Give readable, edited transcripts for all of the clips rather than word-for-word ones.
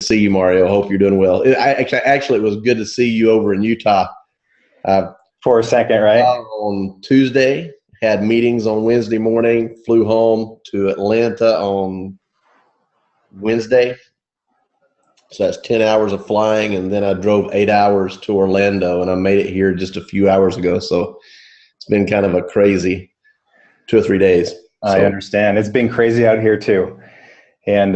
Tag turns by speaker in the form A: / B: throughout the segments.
A: See you, Mario. Hope you're doing well. Actually, it was good to see you over in Utah.
B: For a second, right?
A: On Tuesday, had meetings on Wednesday morning, flew home to Atlanta on Wednesday. So that's 10 hours of flying, and then I drove 8 hours to Orlando, and I made it here just a few hours ago. So it's been kind of a crazy 2 or 3 days.
B: I understand. It's been crazy out here too. And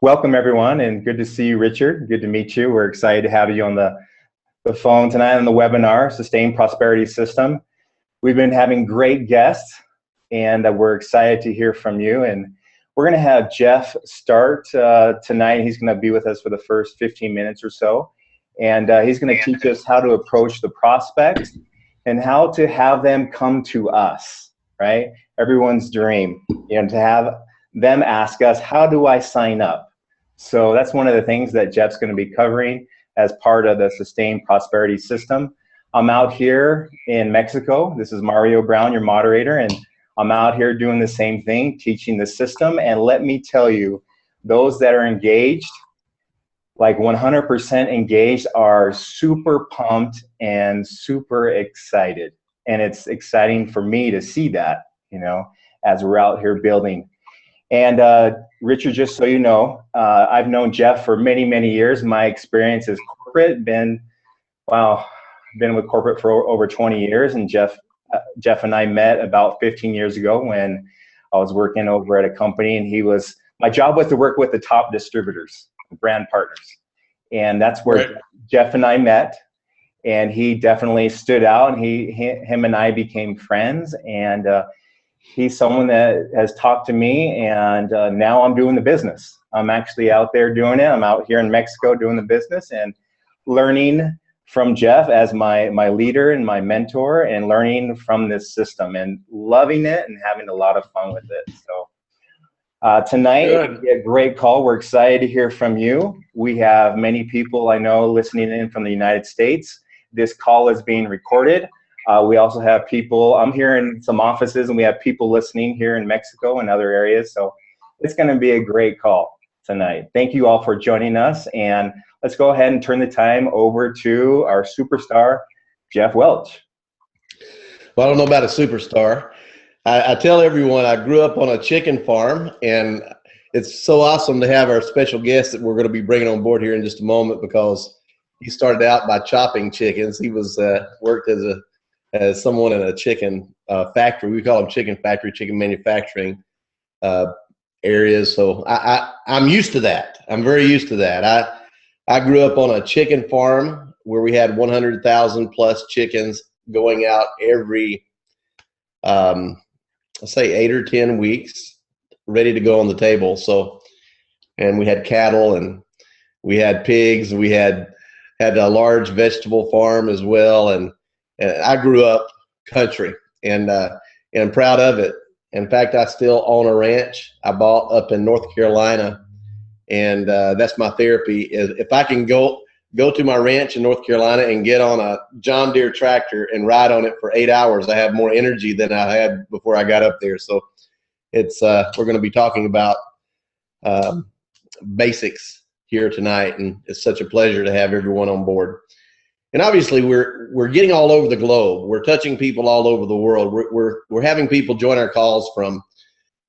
B: welcome everyone, and good to see you, Richard. Good to meet you. We're excited to have you on the phone tonight on the webinar, Sustained Prosperity System. We've been having great guests, and we're excited to hear from you. And we're going to have Jef start tonight. He's going to be with us for the first 15 minutes or so. And he's going to teach us how to approach the prospects and how to have them come to us, right? Everyone's dream, to have them ask us, how do I sign up? So that's one of the things that Jeff's going to be covering as part of the Sustained Prosperity System. I'm out here in Mexico. This is Mario Brown, your moderator, and I'm out here doing the same thing, teaching the system. And let me tell you, those that are engaged, like 100% engaged, are super pumped and super excited. And it's exciting for me to see that, as we're out here building. And Richard, just so you know, I've known Jef for many, many years. My experience is corporate, been with corporate for over 20 years. And Jef and I met about 15 years ago when I was working over at a company, and my job was to work with the top distributors, brand partners. And that's where Jef and I met. And he definitely stood out, and him and I became friends. And he's someone that has talked to me, and now I'm doing the business. I'm actually out there doing it. I'm out here in Mexico doing the business and learning from Jef as my leader and my mentor, and learning from this system and loving it and having a lot of fun with it. So tonight, it'll be a great call. We're excited to hear from you. We have many people I know listening in from the United States. This call is being recorded. We also have people, I'm here in some offices, and we have people listening here in Mexico and other areas. So it's going to be a great call tonight. Thank you all for joining us. And let's go ahead and turn the time over to our superstar, Jef Welch.
A: Well, I don't know about a superstar. I tell everyone I grew up on a chicken farm, and it's so awesome to have our special guest that we're going to be bringing on board here in just a moment, because he started out by chopping chickens. He was worked as someone in a chicken factory. We call them chicken factory, chicken manufacturing areas. So I'm used to that. I'm very used to that. I grew up on a chicken farm where we had 100,000 plus chickens going out every, let's say 8 or 10 weeks, ready to go on the table. So, and we had cattle, and we had pigs, and we had a large vegetable farm as well. And I grew up country, and I'm proud of it. In fact, I still own a ranch I bought up in North Carolina, and that's my therapy. Is if I can go to my ranch in North Carolina and get on a John Deere tractor and ride on it for 8 hours, I have more energy than I had before I got up there. So it's we're going to be talking about basics here tonight, and it's such a pleasure to have everyone on board. And obviously, we're getting all over the globe. We're touching people all over the world. We're having people join our calls from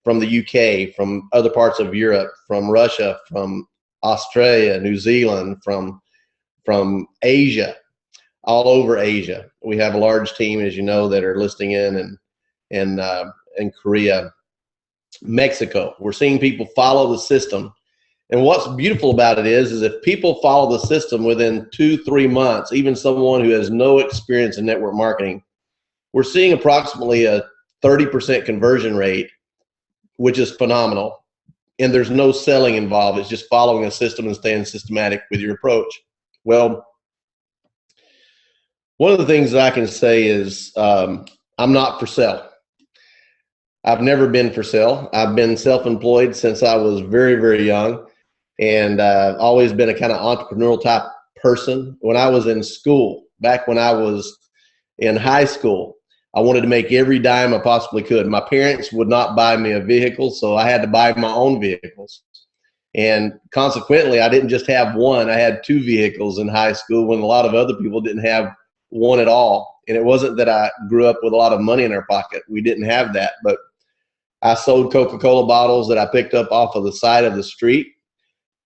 A: the UK, from other parts of Europe, from Russia, from Australia, New Zealand, from Asia, all over Asia. We have a large team, as you know, that are listening in Korea, Mexico. We're seeing people follow the system. And what's beautiful about it is if people follow the system within 2-3 months, even someone who has no experience in network marketing, we're seeing approximately a 30% conversion rate, which is phenomenal. And there's no selling involved. It's just following a system and staying systematic with your approach. Well, one of the things that I can say is I'm not for sale. I've never been for sale. I've been self-employed since I was very, very young. And I've always been a kind of entrepreneurial type person. When I was in school, back when I was in high school, I wanted to make every dime I possibly could. My parents would not buy me a vehicle, so I had to buy my own vehicles. And consequently, I didn't just have one. I had two vehicles in high school when a lot of other people didn't have one at all. And it wasn't that I grew up with a lot of money in our pocket. We didn't have that. But I sold Coca-Cola bottles that I picked up off of the side of the street.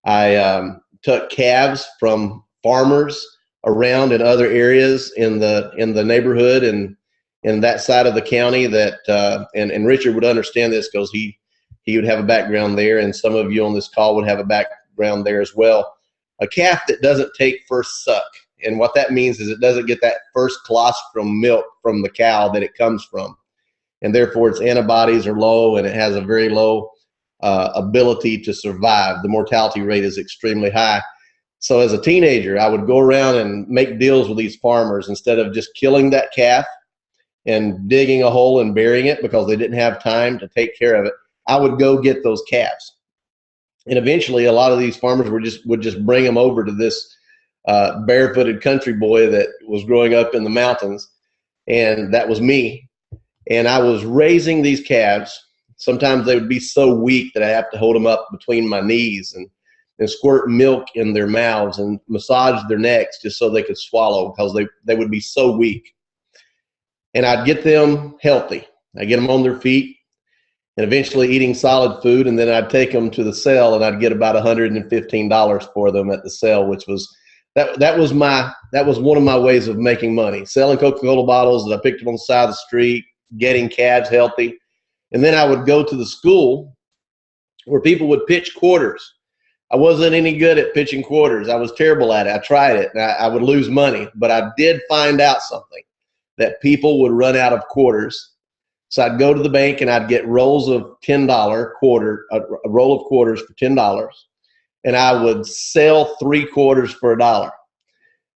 A: I took calves from farmers around in other areas in the neighborhood and in that side of the county that and Richard would understand this because he would have a background there, and some of you on this call would have a background there as well. A calf that doesn't take first suck, and what that means is it doesn't get that first colostrum milk from the cow that it comes from, and therefore its antibodies are low and it has a very low ability to survive. The mortality rate is extremely high. So as a teenager, I would go around and make deals with these farmers. Instead of just killing that calf and digging a hole and burying it because they didn't have time to take care of it, I would go get those calves. And eventually a lot of these farmers would just bring them over to this barefooted country boy that was growing up in the mountains, and that was me. And I was raising these calves. Sometimes they would be so weak that I have to hold them up between my knees and squirt milk in their mouths and massage their necks just so they could swallow because they would be so weak. And I'd get them healthy. I'd get them on their feet and eventually eating solid food, and then I'd take them to the sale and I'd get about $115 for them at the sale, which was that was one of my ways of making money, selling Coca-Cola bottles that I picked up on the side of the street, getting calves healthy. And then I would go to the school where people would pitch quarters. I wasn't any good at pitching quarters. I was terrible at it. I tried it and I would lose money, but I did find out something, that people would run out of quarters. So I'd go to the bank and I'd get rolls of $10 quarter, a roll of quarters for $10, and I would sell 3 quarters for $1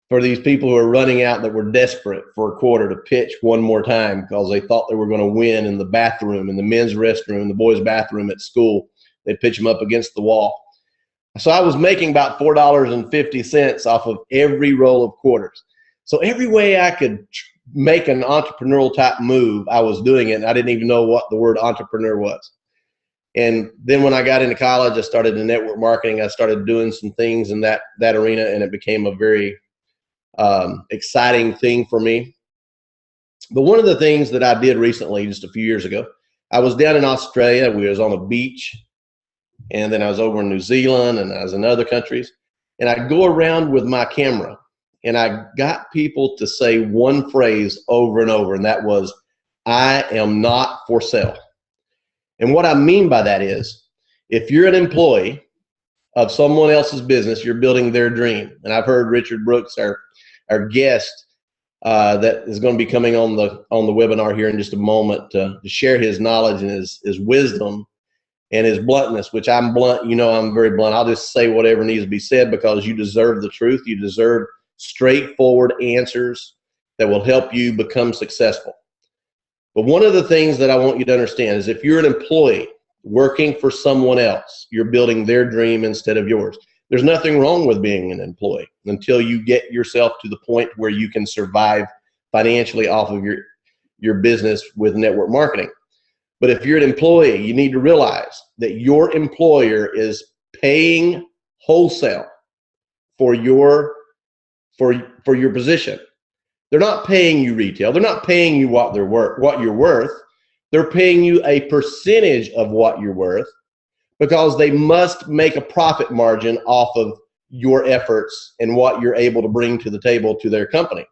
A: for these people who are running out that were desperate for a quarter to pitch one more time because they thought they were going to win in the bathroom, in the men's restroom, the boys' bathroom at school. They'd pitch them up against the wall. So I was making about $4.50 off of every roll of quarters. So every way I could make an entrepreneurial type move, I was doing it, and I didn't even know what the word entrepreneur was. And then when I got into college, I started in network marketing. I started doing some things in that arena, and it became a very exciting thing for me. But one of the things that I did recently, just a few years ago, I was down in Australia. We was on a beach, and then I was over in New Zealand, and I was in other countries. And I'd go around with my camera, and I got people to say one phrase over and over, and that was, "I am not for sale." And what I mean by that is, if you're an employee of someone else's business, you're building their dream. And I've heard Richard Brooks, our guest, that is going to be coming on the webinar here in just a moment to share his knowledge and his wisdom and his bluntness, which I'm blunt. You know, I'm very blunt. I'll just say whatever needs to be said because you deserve the truth. You deserve straightforward answers that will help you become successful. But one of the things that I want you to understand is if you're an employee working for someone else, you're building their dream instead of yours. There's nothing wrong with being an employee until you get yourself to the point where you can survive financially off of your business with network marketing. But if you're an employee, you need to realize that your employer is paying wholesale for your position. They're not paying you retail. They're not paying you what you're worth. They're paying you a percentage of what you're worth because they must make a profit margin off of your efforts and what you're able to bring to the table to their company.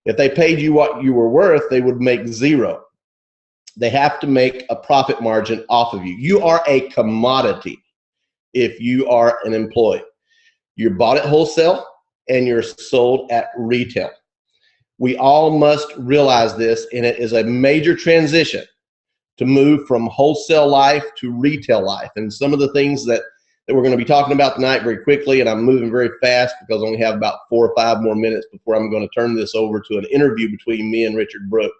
A: If they paid you what you were worth, they would make zero. They have to make a profit margin off of you. You are a commodity if you are an employee. You're bought at wholesale and you're sold at retail. We all must realize this, and it is a major transition to move from wholesale life to retail life. And some of the things that we're going to be talking about tonight very quickly, and I'm moving very fast because I only have about 4 or 5 more minutes before I'm going to turn this over to an interview between me and Richard Brooke.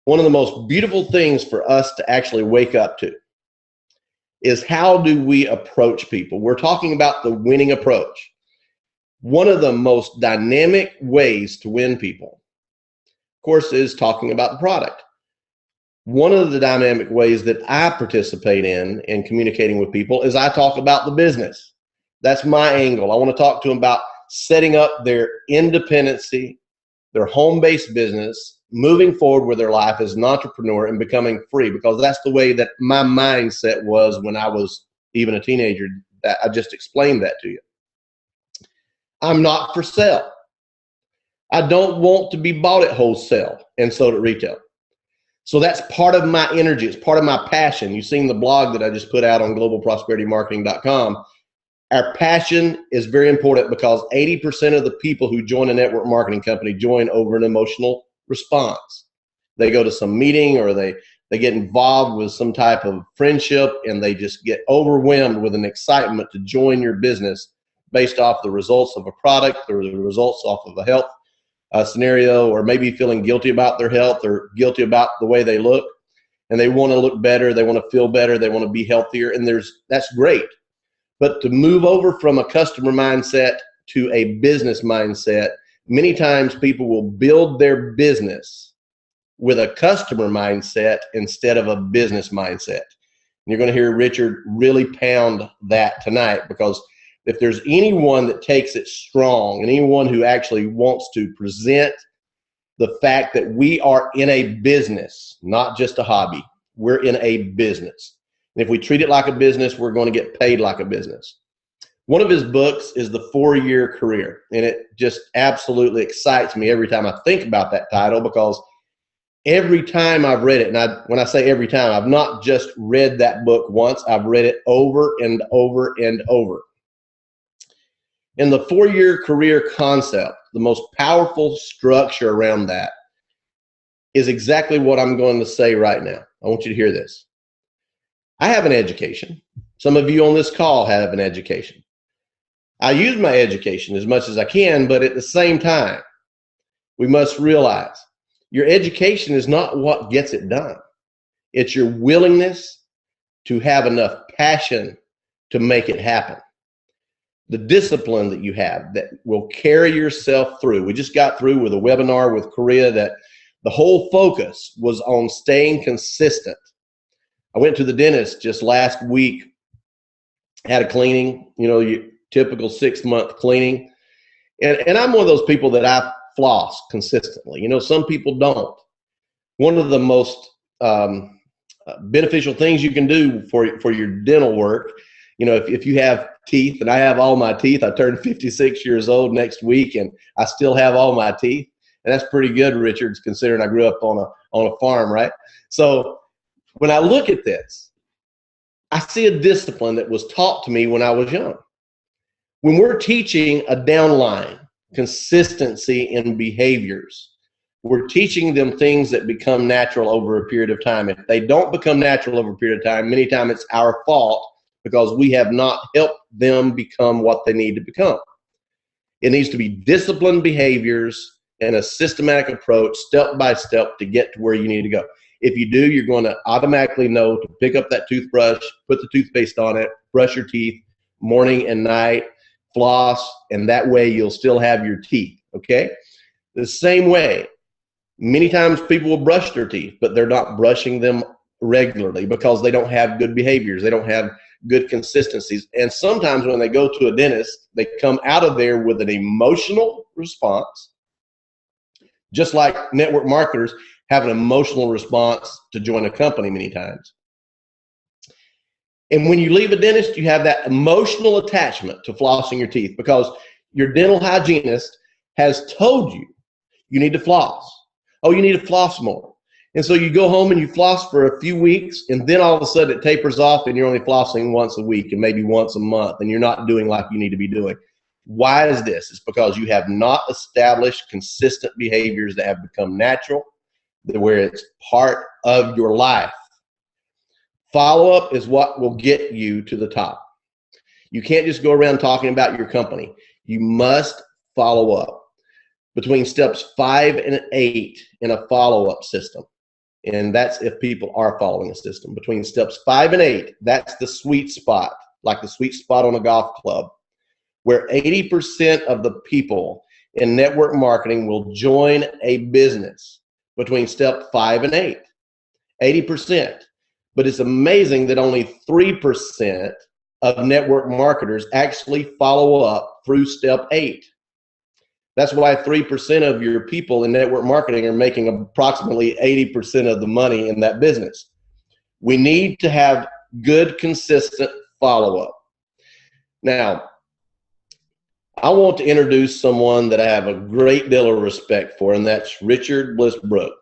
A: One of the most beautiful things for us to actually wake up to is how do we approach people? We're talking about the winning approach. One of the most dynamic ways to win people, of course, is talking about the product. One of the dynamic ways that I participate in communicating with people is I talk about the business. That's my angle. I want to talk to them about setting up their independency, their home-based business, moving forward with their life as an entrepreneur and becoming free, because that's the way that my mindset was when I was even a teenager. That I just explained that to you. I'm not for sale. I don't want to be bought at wholesale and sold at retail. So that's part of my energy. It's part of my passion. You've seen the blog that I just put out on globalprosperitymarketing.com. Our passion is very important because 80% of the people who join a network marketing company join over an emotional response. They go to some meeting or they get involved with some type of friendship and they just get overwhelmed with an excitement to join your business based off the results of a product or the results off of a health scenario, or maybe feeling guilty about their health or guilty about the way they look, and they want to look better, they want to feel better, they want to be healthier, and that's great. But to move over from a customer mindset to a business mindset, many times people will build their business with a customer mindset instead of a business mindset. And you're going to hear Richard really pound that tonight, because if there's anyone that takes it strong and anyone who actually wants to present the fact that we are in a business, not just a hobby, we're in a business. And if we treat it like a business, we're going to get paid like a business. One of his books is The 4-Year Career, and it just absolutely excites me every time I think about that title, because every time I've read it, and when I say every time, I've not just read that book once, I've read it over and over and over. In the 4-year career concept, the most powerful structure around that is exactly what I'm going to say right now. I want you to hear this. I have an education. Some of you on this call have an education. I use my education as much as I can, but at the same time, we must realize your education is not what gets it done. It's your willingness to have enough passion to make it happen. The discipline that you have that will carry yourself through. We just got through with a webinar with Korea that the whole focus was on staying consistent. I went to the dentist just last week, had a cleaning, your typical 6-month cleaning. And I'm one of those people that I floss consistently. Some people don't. One of the most beneficial things you can do for your dental work, if you have teeth, and I have all my teeth. I turned 56 years old next week, and I still have all my teeth. And that's pretty good, Richards, considering I grew up on a farm, right? So when I look at this, I see a discipline that was taught to me when I was young. When we're teaching a downline, consistency in behaviors, we're teaching them things that become natural over a period of time. If they don't become natural over a period of time, many times it's our fault, because we have not helped them become what they need to become. It needs to be disciplined behaviors and a systematic approach, step by step, to get to where you need to go. If you do, you're going to automatically know to pick up that toothbrush, put the toothpaste on it, brush your teeth morning and night, floss, and that way you'll still have your teeth, okay? The same way, many times people will brush their teeth, but they're not brushing them regularly because they don't have good behaviors. They don't have good consistencies. And sometimes when they go to a dentist, they come out of there with an emotional response, just like network marketers have an emotional response to join a company many times. And when you leave a dentist, you have that emotional attachment to flossing your teeth because your dental hygienist has told you you need to floss. Oh, you need to floss more. And so you go home and you floss for a few weeks, and then all of a sudden it tapers off and you're only flossing once a week and maybe once a month, and you're not doing like you need to be doing. Why is this? It's because you have not established consistent behaviors that have become natural, where it's part of your life. Follow-up is what will get you to the top. You can't just go around talking about your company. You must follow up. Between steps 5 and 8 in a follow-up system, and that's if people are following a system. Between steps 5 and 8, that's the sweet spot, like the sweet spot on a golf club, where 80% of the people in network marketing will join a business between step 5 and 8. 80%. But it's amazing that only 3% of network marketers actually follow up through step 8. That's why 3% of your people in network marketing are making approximately 80% of the money in that business. We need to have good, consistent follow-up. Now, I want to introduce someone that I have a great deal of respect for, and that's Richard Bliss Brooke.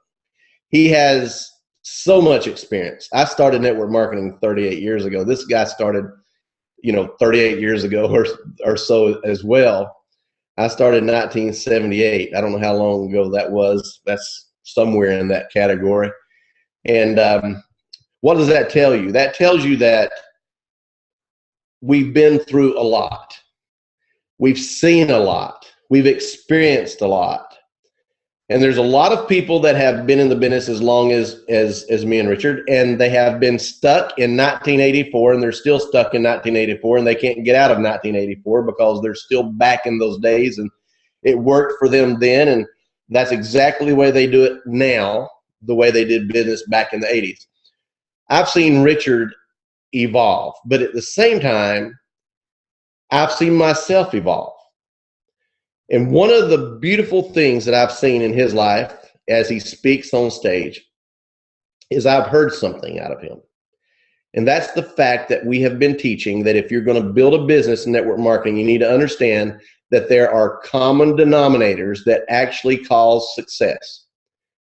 A: He has so much experience. I started network marketing 38 years ago. This guy started, 38 years ago or so as well. I started in 1978. I don't know how long ago that was. That's somewhere in that category. And what does that tell you? That tells you that we've been through a lot. We've seen a lot. We've experienced a lot. And there's a lot of people that have been in the business as long as me and Richard, and they have been stuck in 1984, and they're still stuck in 1984, and they can't get out of 1984 because they're still back in those days, and it worked for them then, and that's exactly the way they do it now, the way they did business back in the 80s. I've seen Richard evolve, but at the same time, I've seen myself evolve. And one of the beautiful things that I've seen in his life as he speaks on stage is I've heard something out of him. And that's the fact that we have been teaching that if you're going to build a business in network marketing, you need to understand that there are common denominators that actually cause success.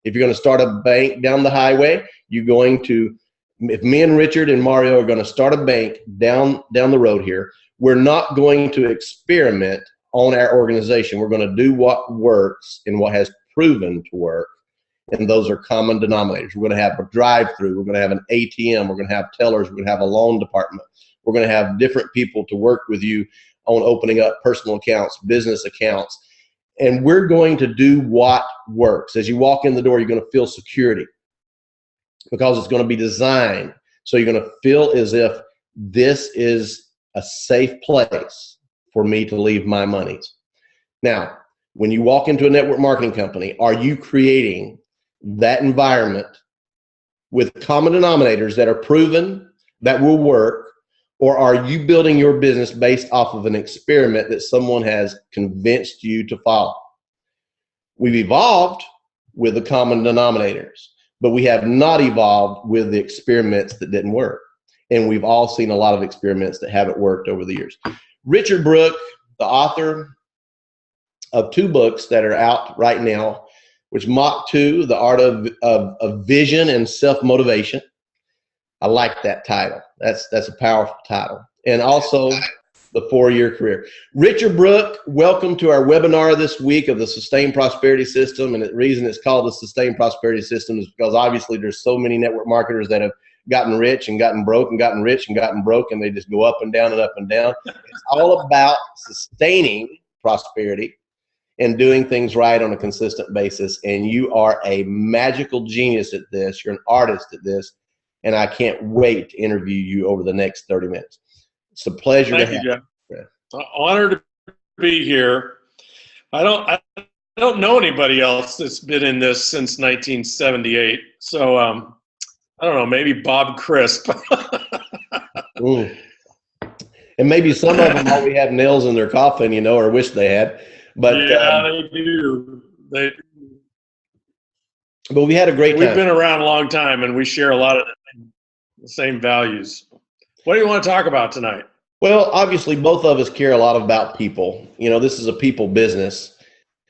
A: If you're going to start a bank down the highway, if me and Richard and Mario are going to start a bank down the road here, we're not going to experiment on our organization. We're going to do what works and what has proven to work. And those are common denominators. We're going to have a drive-through. We're going to have an ATM. We're going to have tellers. We're going to have a loan department. We're going to have different people to work with you on opening up personal accounts, business accounts. And we're going to do what works. As you walk in the door, you're going to feel security because it's going to be designed. So you're going to feel as if this is a safe place for me to leave my monies. Now, when you walk into a network marketing company, are you creating that environment with common denominators that are proven that will work, or are you building your business based off of an experiment that someone has convinced you to follow? We've evolved with the common denominators, but we have not evolved with the experiments that didn't work. And we've all seen a lot of experiments that haven't worked over the years. Richard Brooke, the author of 2 books that are out right now, which Mach 2, The Art of Vision and Self-Motivation. I like that title. That's a powerful title. And also The 4-Year Career. Richard Brooke, welcome to our webinar this week of the Sustained Prosperity System. And the reason it's called the Sustained Prosperity System is because obviously there's so many network marketers that have gotten rich and gotten broke and gotten rich and gotten broke, and they just go up and down and up and down. It's all about sustaining prosperity and doing things right on a consistent basis. And you are a magical genius at this. You're an artist at this. And I can't wait to interview you over the next 30 minutes. It's a pleasure to have you.
C: Yeah. Honored to be here. I don't know anybody else that's been in this since 1978. So I don't know, maybe Bob Crisp.
A: And maybe some of them already have nails in their coffin, or wish they had. But
C: yeah, they do.
A: But we had a great time.
C: We've been around a long time, and we share a lot of the same values. What do you want to talk about tonight?
A: Well, obviously, both of us care a lot about people. This is a people business,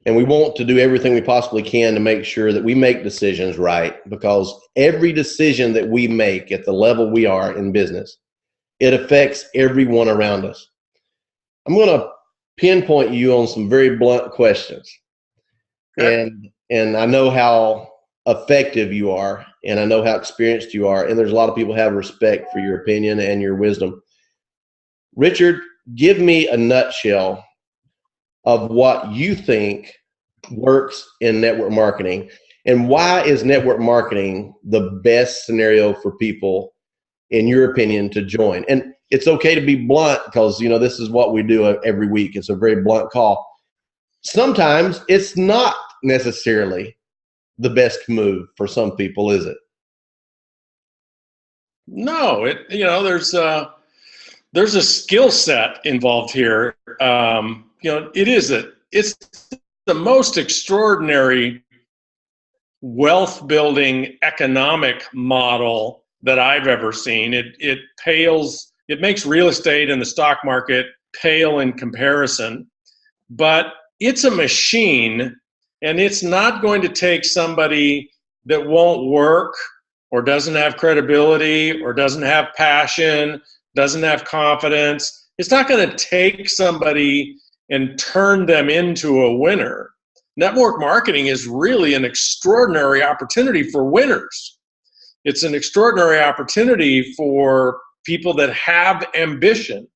A: and we want to do everything we possibly can to make sure that we make decisions right, because every decision that we make at the level we are in business, it affects everyone around us. I'm going to pinpoint you on some very blunt questions. Okay. And I know how effective you are, and I know how experienced you are, and there's a lot of people who have respect for your opinion and your wisdom. Richard, give me a nutshell of what you think works in network marketing, and why is network marketing the best scenario for people, in your opinion, to join? And it's okay to be blunt, because this is what we do every week. It's a very blunt call. Sometimes it's not necessarily the best move for some people, is it?
C: No, there's a skill set involved here. It's the most extraordinary wealth building economic model that I've ever seen. It makes real estate and the stock market pale in comparison, but it's a machine, and it's not going to take somebody that won't work or doesn't have credibility or doesn't have passion, doesn't have confidence. It's not going to take somebody and turn them into a winner. Network marketing is really an extraordinary opportunity for winners. It's an extraordinary opportunity for people that have ambition,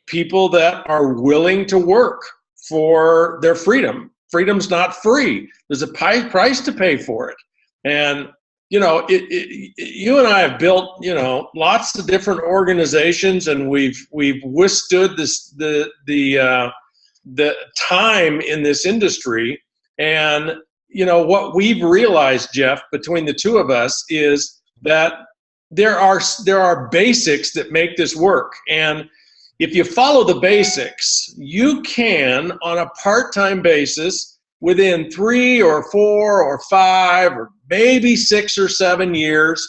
C: people that are willing to work for their freedom. Freedom's not free. There's a price to pay for it. And you and I have built, lots of different organizations, and we've withstood the time in this industry. And what we've realized, Jef, between the two of us, is that there are basics that make this work. And if you follow the basics, you can, on a part-time basis, within 3 or 4 or 5 or maybe 6 or 7 years,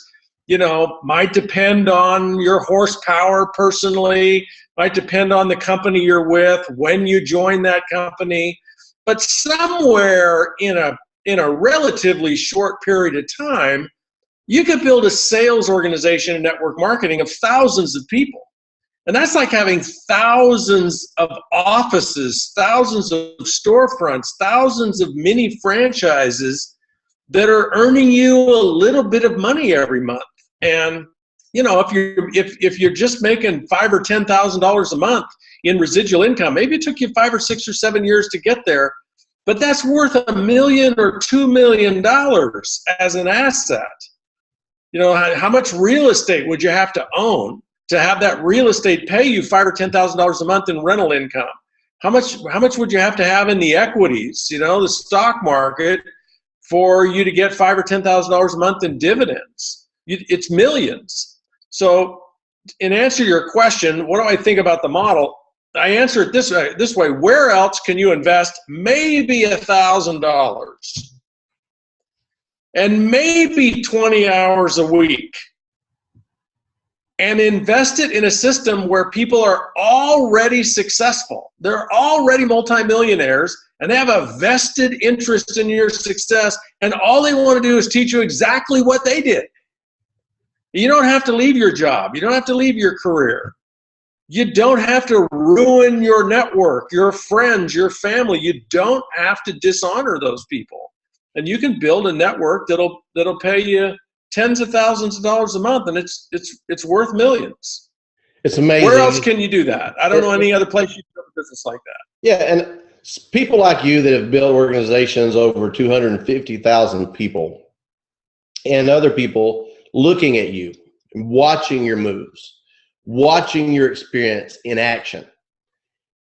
C: might depend on your horsepower personally, might depend on the company you're with, when you join that company, but somewhere in a relatively short period of time, you could build a sales organization in network marketing of thousands of people. And that's like having thousands of offices, thousands of storefronts, thousands of mini franchises that are earning you a little bit of money every month. And if you're just making $5,000 or $10,000 a month in residual income, maybe it took you 5 or 6 or 7 years to get there, but that's worth $1 million or $2 million as an asset. How much real estate would you have to own to have that real estate pay you $5,000 or $10,000 a month in rental income? How much would you have to have in the equities, the stock market, for you to get $5,000 or $10,000 a month in dividends? It's millions. So, in answer to your question, what do I think about the model? I answer it this way: where else can you invest maybe $1,000 and maybe 20 hours a week, and invest it in a system where people are already successful? They're already multimillionaires, and they have a vested interest in your success, and all they want to do is teach you exactly what they did. You don't have to leave your job. You don't have to leave your career. You don't have to ruin your network, your friends, your family. You don't have to dishonor those people. And you can build a network that'll pay you tens of thousands of dollars a month, and it's worth millions.
A: It's amazing.
C: Where else can you do that? I don't know any other place you can do a business like that.
A: Yeah, and people like you that have built organizations over 250,000 people, and other people looking at you, watching your moves, watching your experience in action.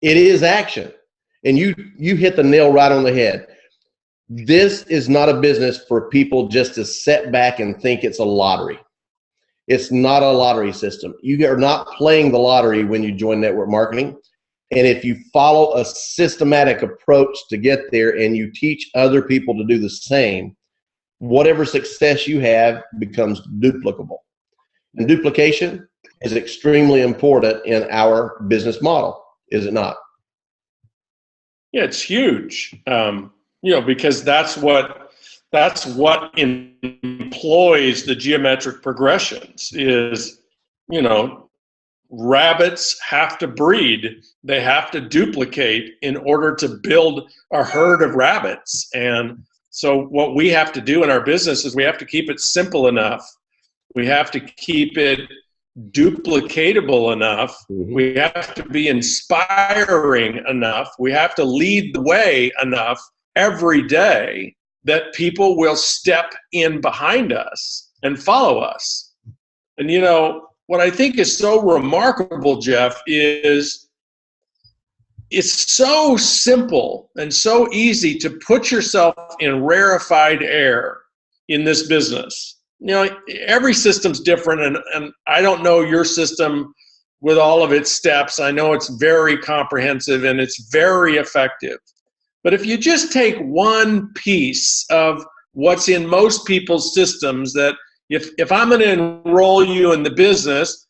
A: It is action. And you hit the nail right on the head. This is not a business for people just to sit back and think it's a lottery. It's not a lottery system. You are not playing the lottery when you join network marketing. And if you follow a systematic approach to get there and you teach other people to do the same, whatever success you have becomes duplicable. And duplication is extremely important in our business model, is it not?
C: Yeah, it's huge. Because that's what employs the geometric progressions is, rabbits have to breed. They have to duplicate in order to build a herd of rabbits. And so what we have to do in our business is we have to keep it simple enough. We have to keep it duplicatable enough. Mm-hmm. We have to be inspiring enough. We have to lead the way enough every day that people will step in behind us and follow us. And what I think is so remarkable, Jef, is it's so simple and so easy to put yourself in rarefied air in this business. every system's different, and I don't know your system with all of its steps. I know it's very comprehensive and it's very effective. But if you just take one piece of what's in most people's systems, that if I'm going to enroll you in the business,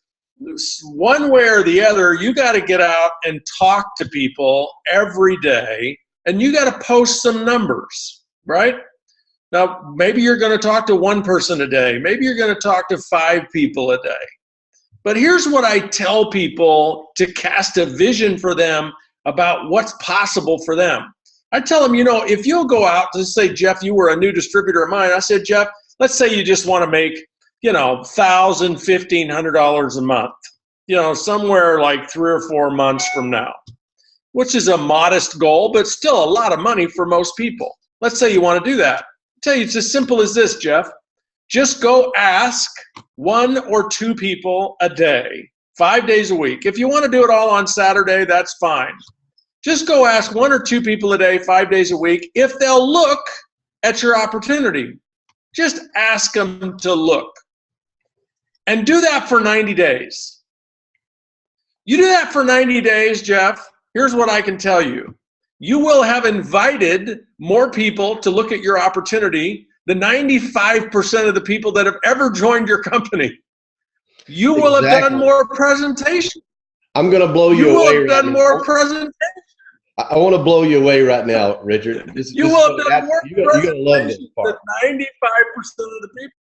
C: one way or the other, you got to get out and talk to people every day, and you got to post some numbers, right? Now, maybe you're going to talk to one person a day. Maybe you're going to talk to 5 people a day. But here's what I tell people to cast a vision for them about what's possible for them. I tell them, if you'll go out to say, Jef, you were a new distributor of mine. I said, Jef, let's say you just want to make, $1,000, $1,500 a month, somewhere like 3 or 4 months from now, which is a modest goal, but still a lot of money for most people. Let's say you want to do that. I'll tell you, it's as simple as this, Jef. Just go ask 1 or 2 people a day, 5 days a week. If you want to do it all on Saturday, that's fine. Just go ask 1 or 2 people a day, 5 days a week, if they'll look at your opportunity. Just ask them to look. And do that for 90 days. You do that for 90 days, Jef, here's what I can tell you. You will have invited more people to look at your opportunity than 95% of the people that have ever joined your company. You will have done more presentations.
A: I'm going to blow you away.
C: You will have done more presentations.
A: I want to blow you away right now, Richard.
C: You will have done more
A: You're going to love this part.
C: Than 95% of the people.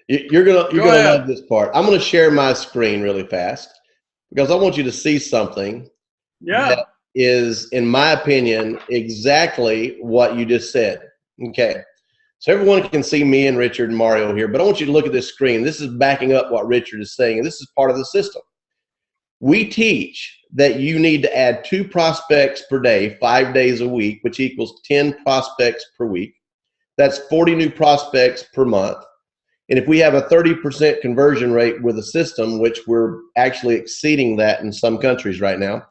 A: You're going to love this part. I'm going to share my screen really fast because I want you to see something that is, in my opinion, exactly what you just said. Okay. So everyone can see me and Richard and Mario here, but I want you to look at this screen. This is backing up what Richard is saying, and this is part of the system. We teach that you need to add 2 prospects per day, 5 days a week, which equals 10 prospects per week. That's 40 new prospects per month. And if we have a 30% conversion rate with a system, which we're actually exceeding that in some countries right now,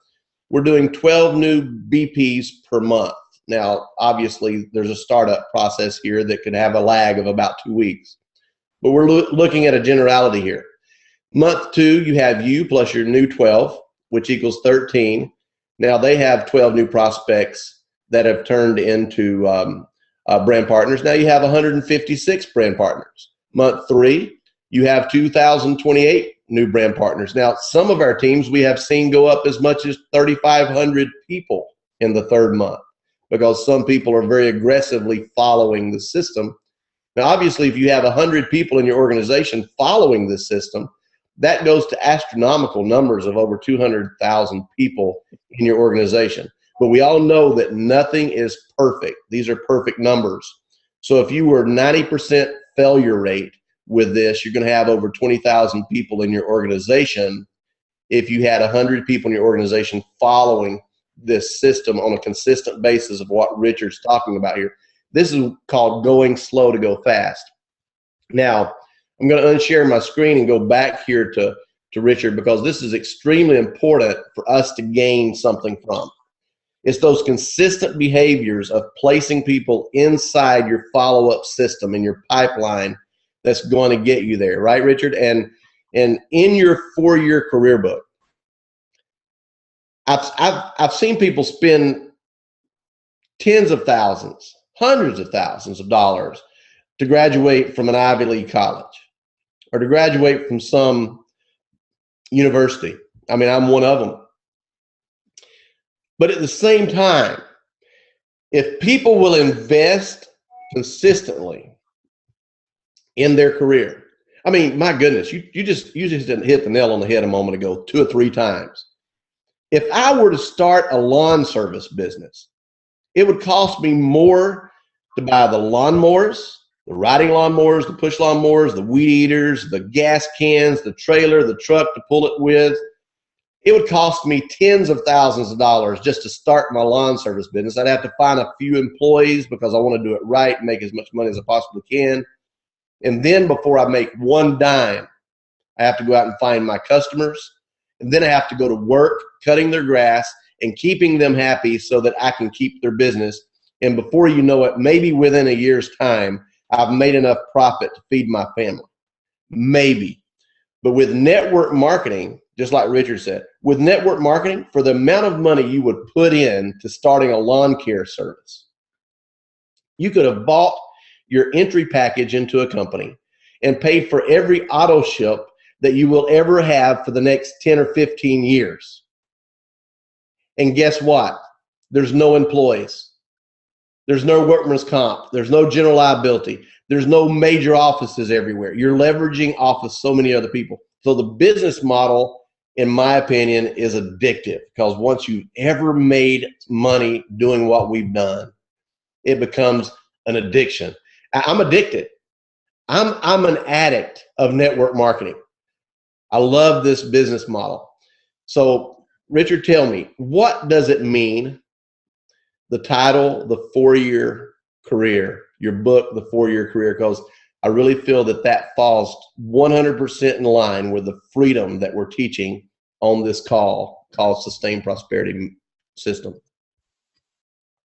A: we're doing 12 new BPs per month. Now, obviously, there's a startup process here that could have a lag of about 2 weeks. But we're looking at a generality here. Month 2, you have you plus your new 12, which equals 13. Now, they have 12 new prospects that have turned into brand partners. Now, you have 156 brand partners. Month 3, you have 2,028 new brand partners. Now, some of our teams we have seen go up as much as 3,500 people in the 3rd month, because some people are very aggressively following the system. Now, obviously, if you have 100 people in your organization following this system, that goes to astronomical numbers of over 200,000 people in your organization. But we all know that nothing is perfect. These are perfect numbers. So if you were 90% failure rate with this, you're going to have over 20,000 people in your organization if you had 100 people in your organization following this system on a consistent basis of what Richard's talking about here. This is called going slow to go fast. Now, I'm going to unshare my screen and go back here to Richard, because this is extremely important for us to gain something from. It's those consistent behaviors of placing people inside your follow-up system in your pipeline that's going to get you there, right, Richard? And in your 4-year career book, I've seen people spend tens of thousands, hundreds of thousands of dollars to graduate from an Ivy League college or to graduate from some university. I mean, I'm one of them. But at the same time, if people will invest consistently in their career, I mean, my goodness, you just didn't hit the nail on the head a moment ago 2 or 3 times. If I were to start a lawn service business, it would cost me more to buy the lawnmowers, the riding lawnmowers, the push lawnmowers, the weed eaters, the gas cans, the trailer, the truck to pull it with. It would cost me tens of thousands of dollars just to start my lawn service business. I'd have to find a few employees because I want to do it right and make as much money as I possibly can. And then before I make one dime, I have to go out and find my customers. And then I have to go to work cutting their grass and keeping them happy so that I can keep their business. And before you know it, maybe within a year's time, I've made enough profit to feed my family. Maybe. But with network marketing, just like Richard said, with network marketing, for the amount of money you would put in to starting a lawn care service, you could have bought your entry package into a company and paid for every auto ship that you will ever have for the next 10 or 15 years. And guess what? There's no employees. There's no workman's comp. There's no general liability. There's no major offices everywhere. You're leveraging off of so many other people. So the business model, in my opinion, is addictive, because once you've ever made money doing what we've done, it becomes an addiction. I'm addicted. I'm an addict of network marketing. I love this business model. So Richard, tell me, what does it mean, the title, the 4-year career, your book, the 4-year career? Because I really feel that that falls 100% in line with the freedom that we're teaching on this call called Sustained Prosperity System.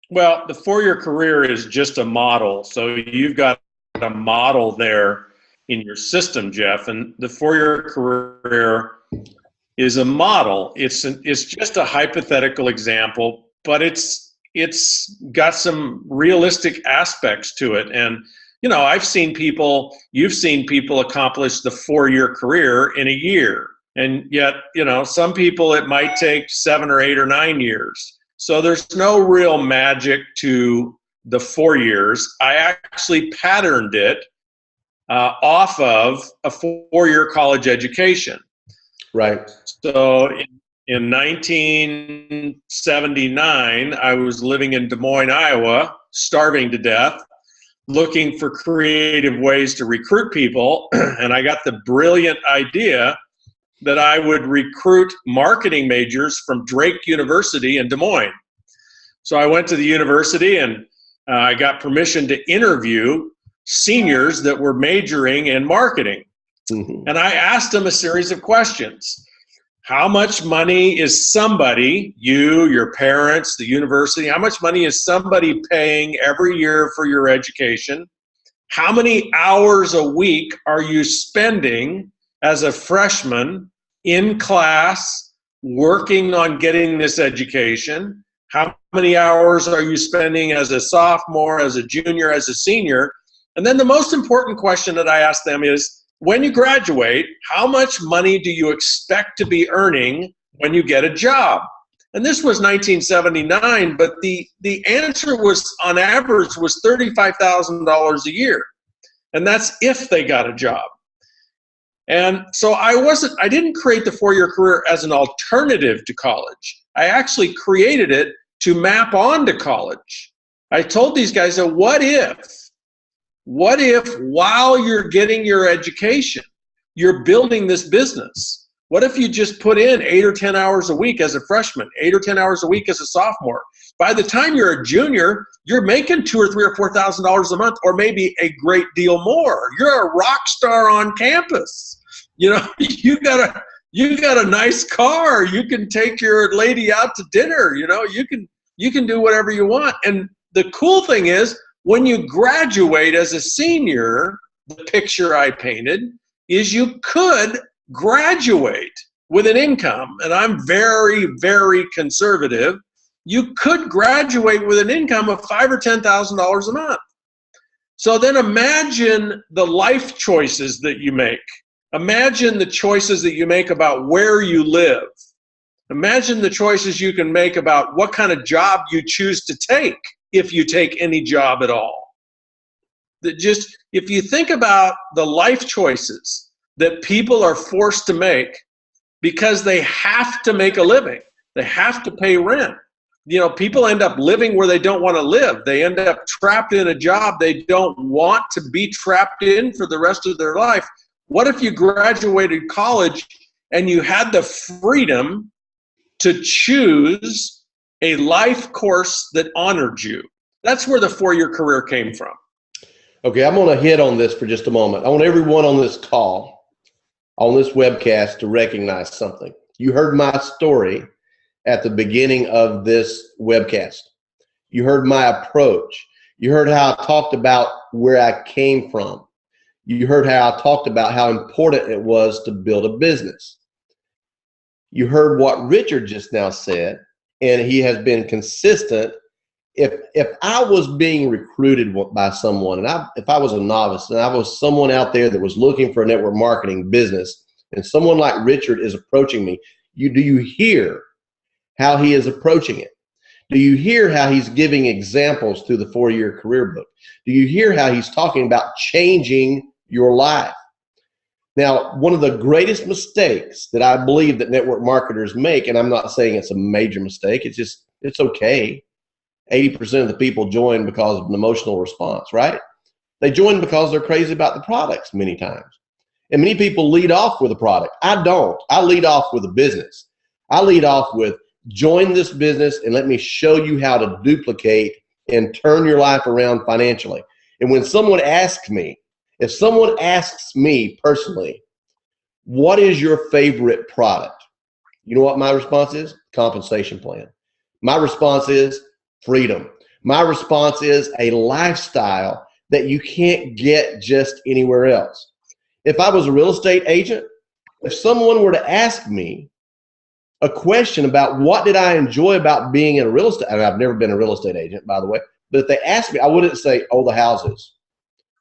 C: Well, the 4-year career is just a model. So you've got a model there in your system, Jef, and the 4-year career is a model. It's just a hypothetical example, but it's got some realistic aspects to it. And you know, you've seen people accomplish the 4-year career in a year, and yet, you know, some people it might take 7 or 8 or 9 years. So there's no real magic to the 4 years. I actually patterned it off of a 4-year college education.
A: Right.
C: So in 1979, I was living in Des Moines, Iowa, starving to death, looking for creative ways to recruit people. And I got the brilliant idea that I would recruit marketing majors from Drake University in Des Moines. So I went to the university and I got permission to interview seniors that were majoring in marketing. Mm-hmm. And I asked them a series of questions. How much money is somebody, you, your parents, the university, how much money is somebody paying every year for your education? How many hours a week are you spending as a freshman in class working on getting this education? How many hours are you spending as a sophomore, as a junior, as a senior? And then the most important question that I asked them is, when you graduate, how much money do you expect to be earning when you get a job? And this was 1979, but the answer was, on average, was $35,000 a year. And that's if they got a job. And so I didn't create the 4-year career as an alternative to college. I actually created it to map onto college. I told these guys that what if while you're getting your education, you're building this business? What if you just put in 8 or 10 hours a week as a freshman, 8 or 10 hours a week as a sophomore? By the time you're a junior, you're making $2,000 or $3,000 or $4,000 a month, or maybe a great deal more. You're a rock star on campus. You know, you got a nice car. You can take your lady out to dinner. You know, you can do whatever you want. And the cool thing is, when you graduate as a senior, the picture I painted is you could graduate with an income, and I'm very, very conservative. You could graduate with an income of $5,000 or $10,000 a month. So then imagine the life choices that you make. Imagine the choices that you make about where you live. Imagine the choices you can make about what kind of job you choose to take, if you take any job at all. If you think about the life choices that people are forced to make because they have to make a living, they have to pay rent. You know, people end up living where they don't want to live. They end up trapped in a job they don't want to be trapped in for the rest of their life. What if you graduated college and you had the freedom to choose a life course that honored you? That's where the 4-year career came from.
A: Okay, I'm going to hit on this for just a moment. I want everyone on this call, on this webcast, to recognize something. You heard my story at the beginning of this webcast. You heard my approach. You heard how I talked about where I came from. You heard how I talked about how important it was to build a business. You heard what Richard just now said, and he has been consistent. If I was being recruited by someone, and if I was a novice, and I was someone out there that was looking for a network marketing business, and someone like Richard is approaching me, do you hear how he is approaching it? Do you hear how he's giving examples through the 4-year career book? Do you hear how he's talking about changing your life? Now, one of the greatest mistakes that I believe that network marketers make, and I'm not saying it's a major mistake, it's okay. 80% of the people join because of an emotional response, right? They join because they're crazy about the products many times. And many people lead off with a product. I don't. I lead off with a business. I lead off with, join this business and let me show you how to duplicate and turn your life around financially. And when someone asks me, if someone asks me personally, what is your favorite product? You know what my response is? Compensation plan. My response is freedom. My response is a lifestyle that you can't get just anywhere else. If I was a real estate agent, if someone were to ask me a question about what did I enjoy about being in a real estate, and I've never been a real estate agent, by the way, but if they asked me, I wouldn't say, oh, the houses,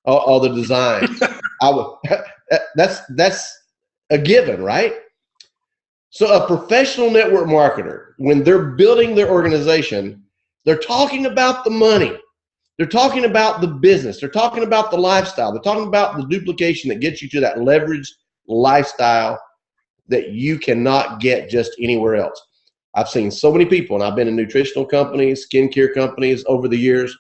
A: oh, the design. That's a given, right? So a professional network marketer, when they're building their organization, they're talking about the money. They're talking about the business. They're talking about the lifestyle. They're talking about the duplication that gets you to that leveraged lifestyle that you cannot get just anywhere else. I've seen so many people, and I've been in nutritional companies, skincare companies over the years.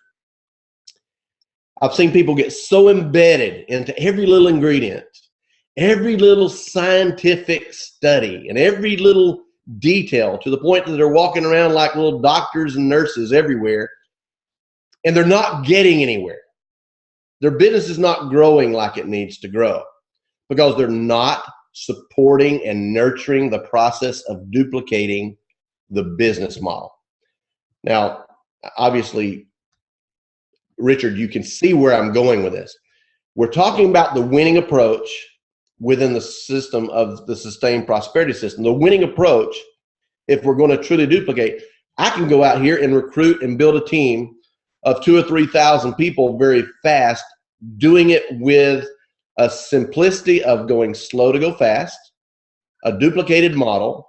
A: I've seen people get so embedded into every little ingredient, every little scientific study, and every little detail to the point that they're walking around like little doctors and nurses everywhere, and they're not getting anywhere. Their business is not growing like it needs to grow because they're not supporting and nurturing the process of duplicating the business model. Now, obviously, Richard, you can see where I'm going with this. We're talking about the winning approach within the system of the sustained prosperity system. The winning approach, if we're going to truly duplicate, I can go out here and recruit and build a team of 2,000 or 3,000 people very fast, doing it with a simplicity of going slow to go fast, a duplicated model,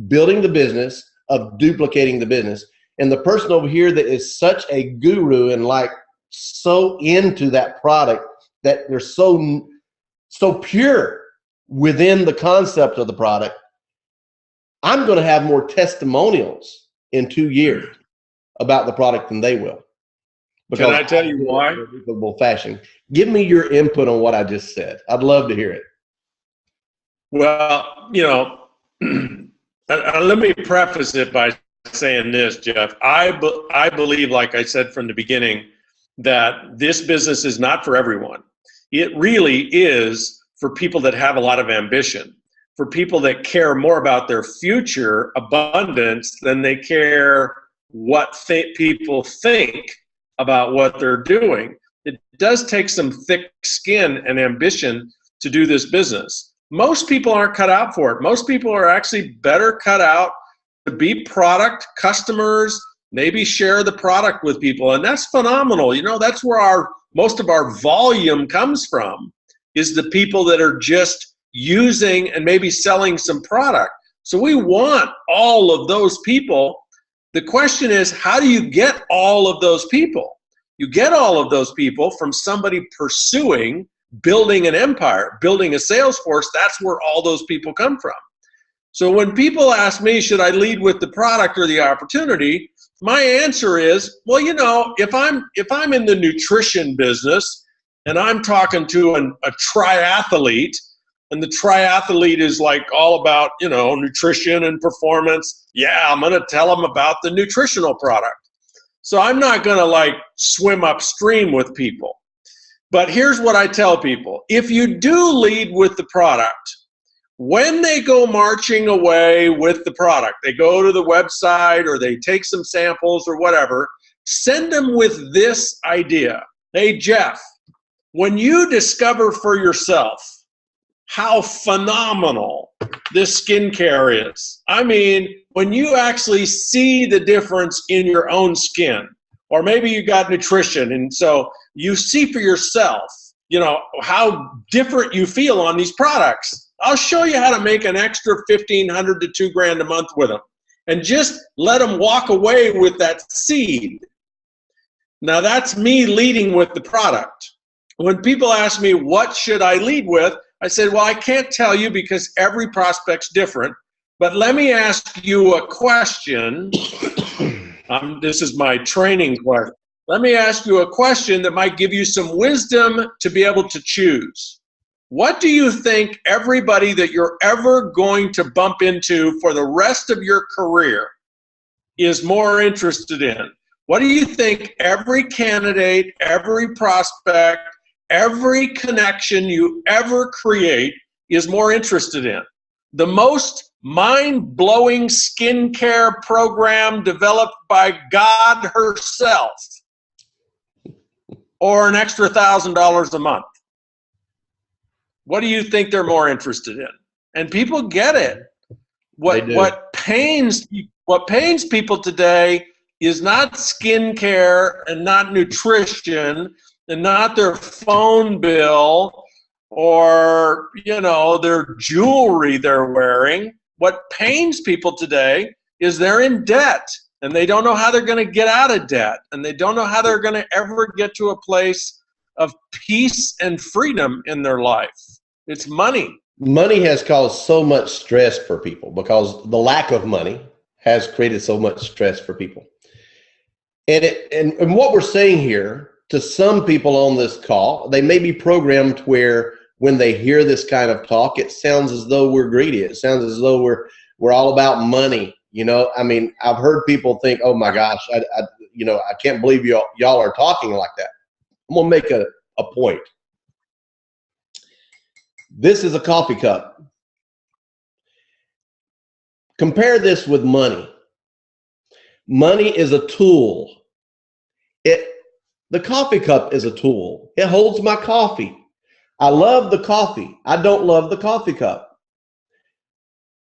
A: building the business of duplicating the business. And the person over here that is such a guru and like so into that product that they're so pure within the concept of the product, I'm going to have more testimonials in 2 years about the product than they will.
C: Can I tell you why?
A: Fashion. Give me your input on what I just said. I'd love to hear it.
C: Well, let me preface it by saying this, Jeff. I believe, like I said from the beginning, that this business is not for everyone. It really is for people that have a lot of ambition, for people that care more about their future abundance than they care what people think about what they're doing. It does take some thick skin and ambition to do this business. Most people aren't cut out for it. Most people are actually better cut out to be product customers, maybe share the product with people. And that's phenomenal. That's where most of our volume comes from, is the people that are just using and maybe selling some product. So we want all of those people. The question is, how do you get all of those people? You get all of those people from somebody pursuing building an empire, building a sales force. That's where all those people come from. So when people ask me, should I lead with the product or the opportunity? My answer is, well, if I'm in the nutrition business and I'm talking to a triathlete, and the triathlete is like all about, nutrition and performance, yeah, I'm going to tell them about the nutritional product. So I'm not going to swim upstream with people. But here's what I tell people. If you do lead with the product, when they go marching away with the product, they go to the website or they take some samples or whatever, send them with this idea. Hey, Jeff, when you discover for yourself how phenomenal this skincare is, I mean, when you actually see the difference in your own skin, or maybe you got nutrition, and so you see for yourself, you know, how different you feel on these products. I'll show you how to make an extra $1,500 to $2,000 a month with them, and just let them walk away with that seed. Now that's me leading with the product. When people ask me, what should I lead with? I said, well, I can't tell you because every prospect's different, but let me ask you a question. This is my training question. Let me ask you a question that might give you some wisdom to be able to choose. What do you think everybody that you're ever going to bump into for the rest of your career is more interested in? What do you think every candidate, every prospect, every connection you ever create is more interested in? The most mind-blowing skincare program developed by God herself, or an extra $1,000 a month? What do you think they're more interested in? And people get it. What pains people today is not skincare and not nutrition and not their phone bill or, you know, their jewelry they're wearing. What pains people today is they're in debt and they don't know how they're going to get out of debt, and they don't know how they're going to ever get to a place of peace and freedom in their life. It's money.
A: Money has caused so much stress for people because the lack of money has created so much stress for people. And what we're saying here, to some people on this call, they may be programmed where when they hear this kind of talk, it sounds as though we're greedy. It sounds as though we're all about money. You know, I mean, I've heard people think, oh my gosh, I can't believe y'all are talking like that. I'm gonna make a point. This is a coffee cup. Compare this with money. Money is a tool. The coffee cup is a tool. It holds my coffee. I love the coffee. I don't love the coffee cup.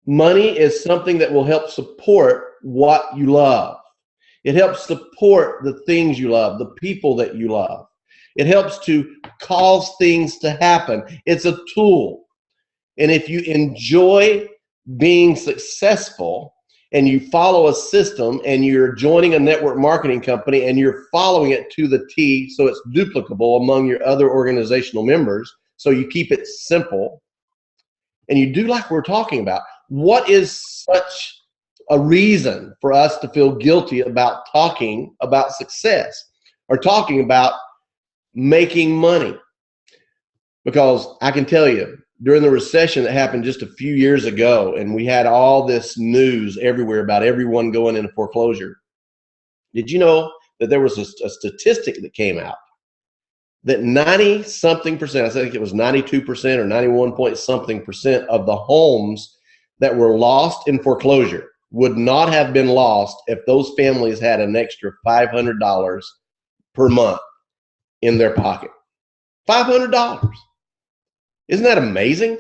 A: Money is something that will help support what you love. It helps support the things you love, the people that you love. It helps to cause things to happen. It's a tool. And if you enjoy being successful and you follow a system and you're joining a network marketing company and you're following it to the T so it's duplicable among your other organizational members, so you keep it simple, and you do like we're talking about, what is such a reason for us to feel guilty about talking about success or talking about making money? Because I can tell you, during the recession that happened just a few years ago, and we had all this news everywhere about everyone going into foreclosure, did you know that there was a statistic that came out that 90-something%, I think it was 92% or 91-point-something% of the homes that were lost in foreclosure would not have been lost if those families had an extra $500 per month in their pocket. $500. Isn't that amazing?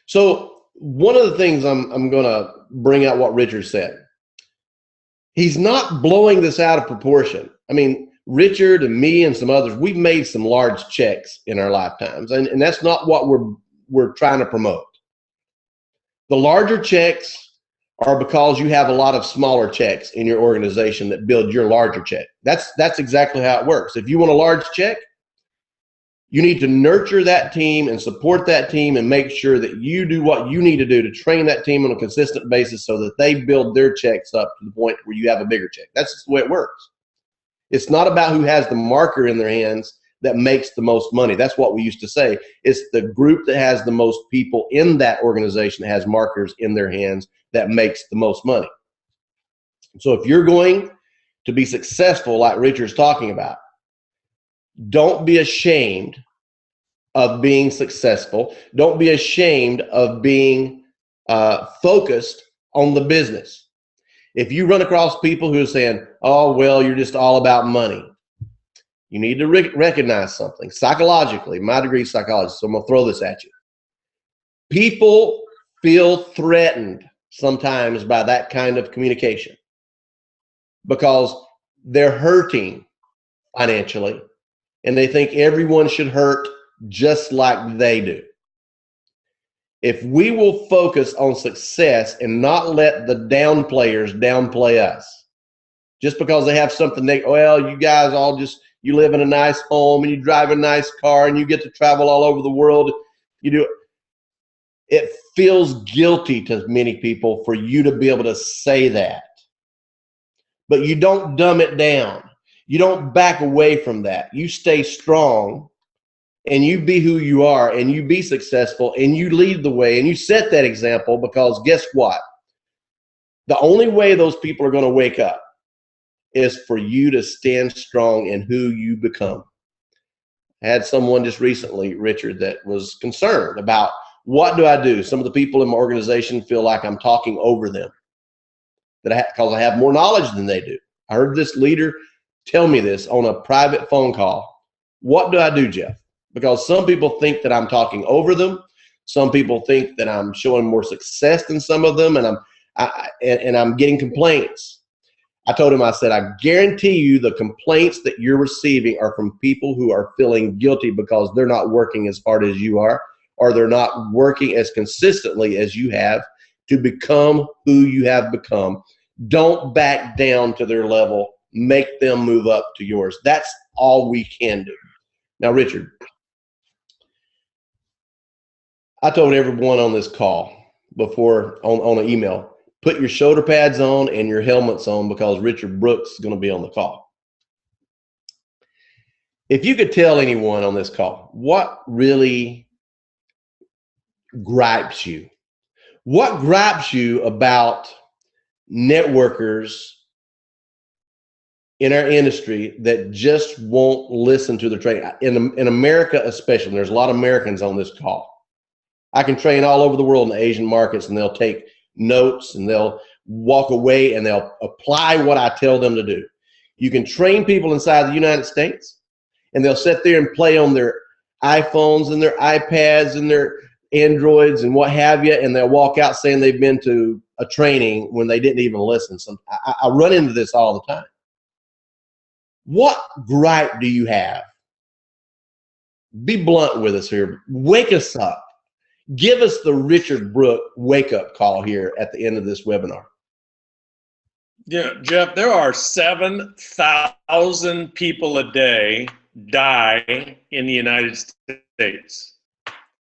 A: So one of the things I'm going to bring out what Richard said. He's not blowing this out of proportion. I mean, Richard and me and some others, we've made some large checks in our lifetimes, and that's not what we're trying to promote. The larger checks are because you have a lot of smaller checks in your organization that build your larger check. That's exactly how it works. If you want a large check, you need to nurture that team and support that team and make sure that you do what you need to do to train that team on a consistent basis so that they build their checks up to the point where you have a bigger check. That's just the way it works. It's not about who has the marker in their hands that makes the most money. That's what we used to say. It's the group that has the most people in that organization that has markers in their hands that makes the most money. So if you're going to be successful like Richard's talking about, don't be ashamed of being successful. Don't be ashamed of being focused on the business. If you run across people who are saying, oh, well, you're just all about money. you need to recognize something psychologically. My degree is psychology, so I'm going to throw this at you. People feel threatened sometimes by that kind of communication because they're hurting financially and they think everyone should hurt just like they do. If we will focus on success and not let the down players downplay us, just because they have something well, you guys all you live in a nice home and you drive a nice car and you get to travel all over the world. You do. It feels guilty to many people for you to be able to say that. But you don't dumb it down. You don't back away from that. You stay strong and you be who you are and you be successful and you lead the way and you set that example, because guess what? The only way those people are going to wake up is for you to stand strong in who you become. I had someone just recently, Richard, that was concerned about, what do I do? Some of the people in my organization feel like I'm talking over them, because I have more knowledge than they do. I heard this leader tell me this on a private phone call. What do I do, Jef? Because some people think that I'm talking over them. Some people think that I'm showing more success than some of them, and I'm getting complaints. I told him, I said, I guarantee you the complaints that you're receiving are from people who are feeling guilty because they're not working as hard as you are, or they're not working as consistently as you have to become who you have become. Don't back down to their level. Make them move up to yours. That's all we can do. Now, Richard, I told everyone on this call before on an email, put your shoulder pads on and your helmets on, because Richard Brooks is going to be on the call. If you could tell anyone on this call what really gripes you, what gripes you about networkers in our industry that just won't listen to the training, in America especially, and there's a lot of Americans on this call. I can train all over the world in the Asian markets, and they'll take notes and they'll walk away and they'll apply what I tell them to do. You can train people inside the United States, and they'll sit there and play on their iPhones and their iPads and their Androids and what have you, and they'll walk out saying they've been to a training when they didn't even listen. So I run into this all the time. What gripe do you have? Be blunt with us here. Wake us up. Give us the Richard Brooke wake-up call here at the end of this webinar.
C: Yeah, Jef, there are 7,000 people a day die in the United States.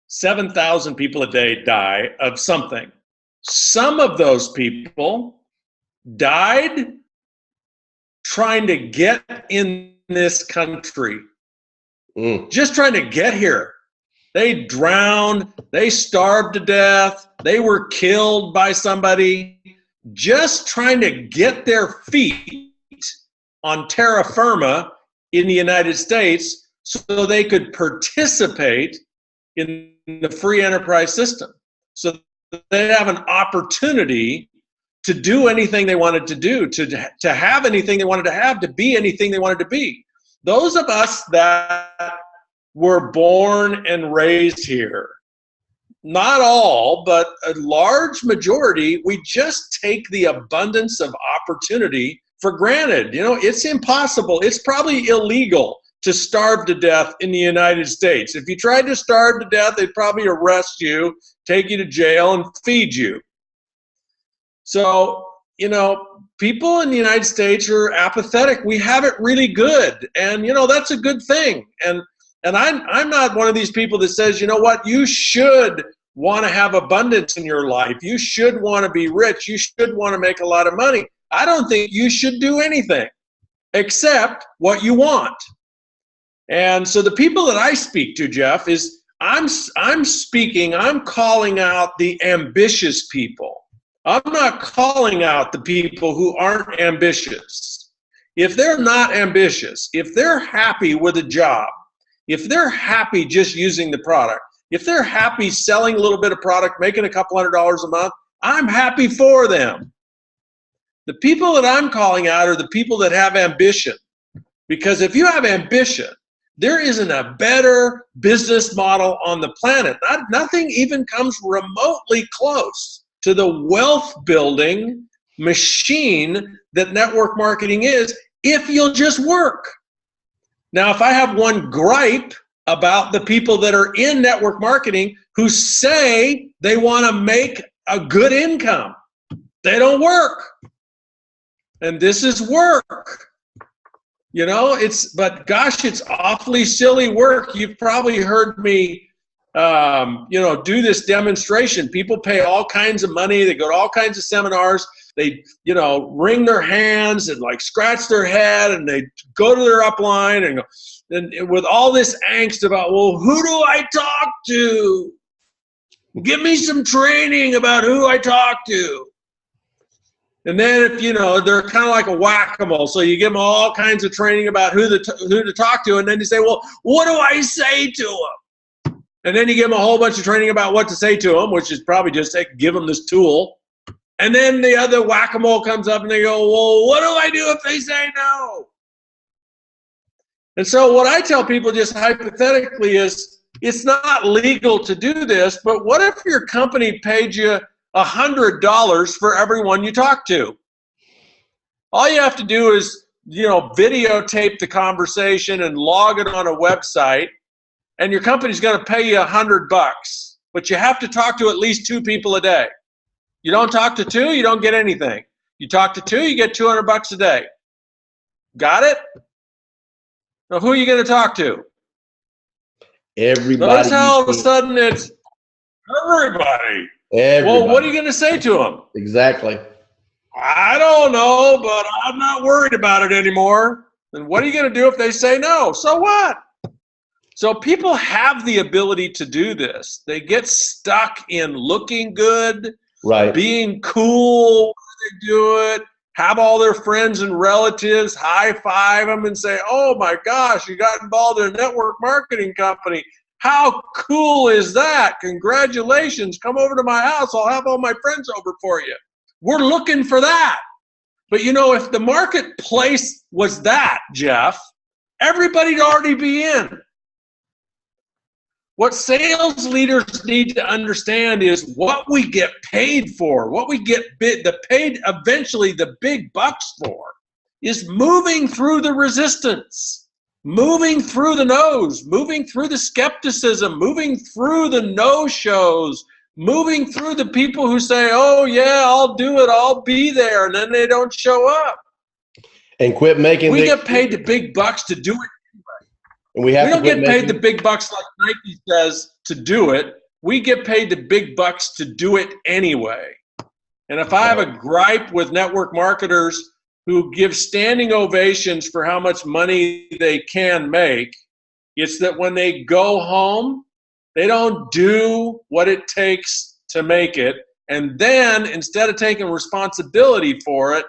C: 7,000 people a day die of something. Some of those people died trying to get in this country. Just trying to get here. They drowned, they starved to death, they were killed by somebody, just trying to get their feet on terra firma in the United States so they could participate in the free enterprise system. So they have an opportunity to do anything they wanted to do, to have anything they wanted to have, to be anything they wanted to be. Those of us that were born and raised here, not all, but a large majority, we just take the abundance of opportunity for granted. You know, it's impossible. It's probably illegal to starve to death in the United States. If you tried to starve to death, they'd probably arrest you, take you to jail, and feed you. So, you know, people in the United States are apathetic. We have it really good. And, you know, that's a good thing. And I'm not one of these people that says, you know what, you should want to have abundance in your life. You should want to be rich. You should want to make a lot of money. I don't think you should do anything except what you want. And so the people that I speak to, Jef, is I'm calling out the ambitious people. I'm not calling out the people who aren't ambitious. If they're not ambitious, if they're happy with a job, if they're happy just using the product, if they're happy selling a little bit of product, making a couple $100 a month, I'm happy for them. The people that I'm calling out are the people that have ambition. Because if you have ambition, there isn't a better business model on the planet. Nothing even comes remotely close to the wealth building machine that network marketing is, if you'll just work. Now, if I have one gripe about the people that are in network marketing who say they want to make a good income, they don't work. And this is work. You know, but gosh, it's awfully silly work. You've probably heard me, do this demonstration. People pay all kinds of money. They go to all kinds of seminars. They, wring their hands and like scratch their head, and they go to their upline and with all this angst about, well, who do I talk to? Give me some training about who I talk to. And then if, they're kind of like a whack-a-mole. So you give them all kinds of training about who to talk to. And then you say, well, what do I say to them? And then you give them a whole bunch of training about what to say to them, which is probably just give them this tool. And then the other whack-a-mole comes up and they go, well, what do I do if they say no? And so what I tell people just hypothetically is, it's not legal to do this, but what if your company paid you $100 for everyone you talk to? All you have to do is, videotape the conversation and log it on a website, and your company's going to pay you $100. But you have to talk to at least 2 people a day. You don't talk to 2, you don't get anything. You talk to 2, you get $200 a day. Got it? Now, who are you going to talk to?
A: Everybody.
C: Notice how all of a sudden it's everybody. Well, what are you going to say to them?
A: Exactly.
C: I don't know, but I'm not worried about it anymore. Then what are you going to do if they say no? So what? So people have the ability to do this. They get stuck in looking good,
A: right,
C: being cool when they do it, have all their friends and relatives high-five them and say, oh my gosh, you got involved in a network marketing company. How cool is that? Congratulations. Come over to my house. I'll have all my friends over for you. We're looking for that. But if the marketplace was that, Jef, everybody'd already be in. What sales leaders need to understand is what we get paid for, what we get eventually the big bucks for, is moving through the resistance, moving through the no's, moving through the skepticism, moving through the no-shows, moving through the people who say, oh yeah, I'll do it, I'll be there, and then they don't show up.
A: And quit making.
C: We get paid the big bucks to do it.
A: And we
C: don't get paid the big bucks like Nike says to do it. We get paid the big bucks to do it anyway. And if I have a gripe with network marketers who give standing ovations for how much money they can make, it's that when they go home, they don't do what it takes to make it. And then instead of taking responsibility for it,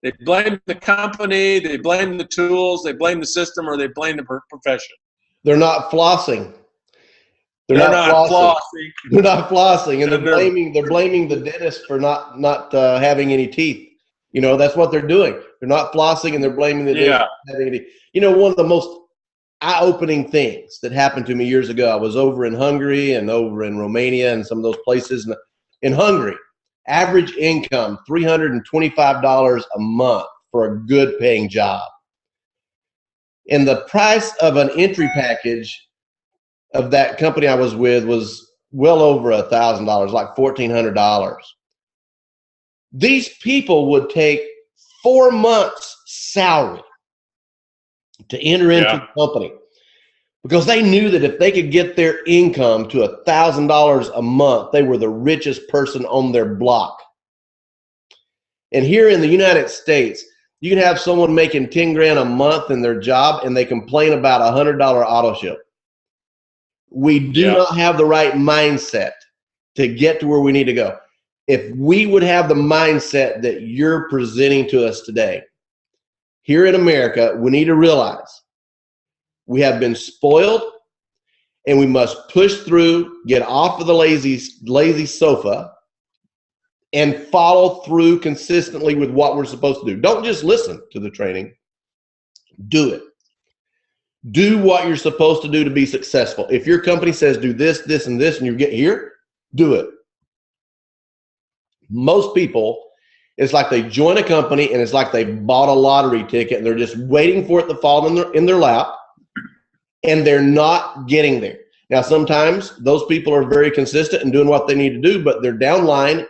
C: they blame the company, they blame the tools, they blame the system, or they blame the profession.
A: They're not flossing. They're not flossing. They're not flossing, and they're blaming the dentist for not having any teeth. That's what they're doing. They're not flossing, and they're blaming the dentist for having any teeth. One of the most eye-opening things that happened to me years ago, I was over in Hungary and over in Romania and some of those places. In Hungary, average income, $325 a month for a good paying job. And the price of an entry package of that company I was with was well over $1,000, like $1,400. These people would take 4 months' salary to enter into the company because they knew that if they could get their income to $1,000 a month, they were the richest person on their block. And here in the United States, you can have someone making 10 grand a month in their job and they complain about a $100 auto ship. We do not have the right mindset to get to where we need to go. If we would have the mindset that you're presenting to us today, here in America, we need to realize we have been spoiled and we must push through, get off of the lazy sofa, and follow through consistently with what we're supposed to do. Don't just listen to the training. Do it. Do what you're supposed to do to be successful. If your company says do this, this, and this, and you get here, do it. Most people, it's like they join a company and it's like they bought a lottery ticket and they're just waiting for it to fall in their lap, and they're not getting there. Now, sometimes those people are very consistent in doing what they need to do, but their downline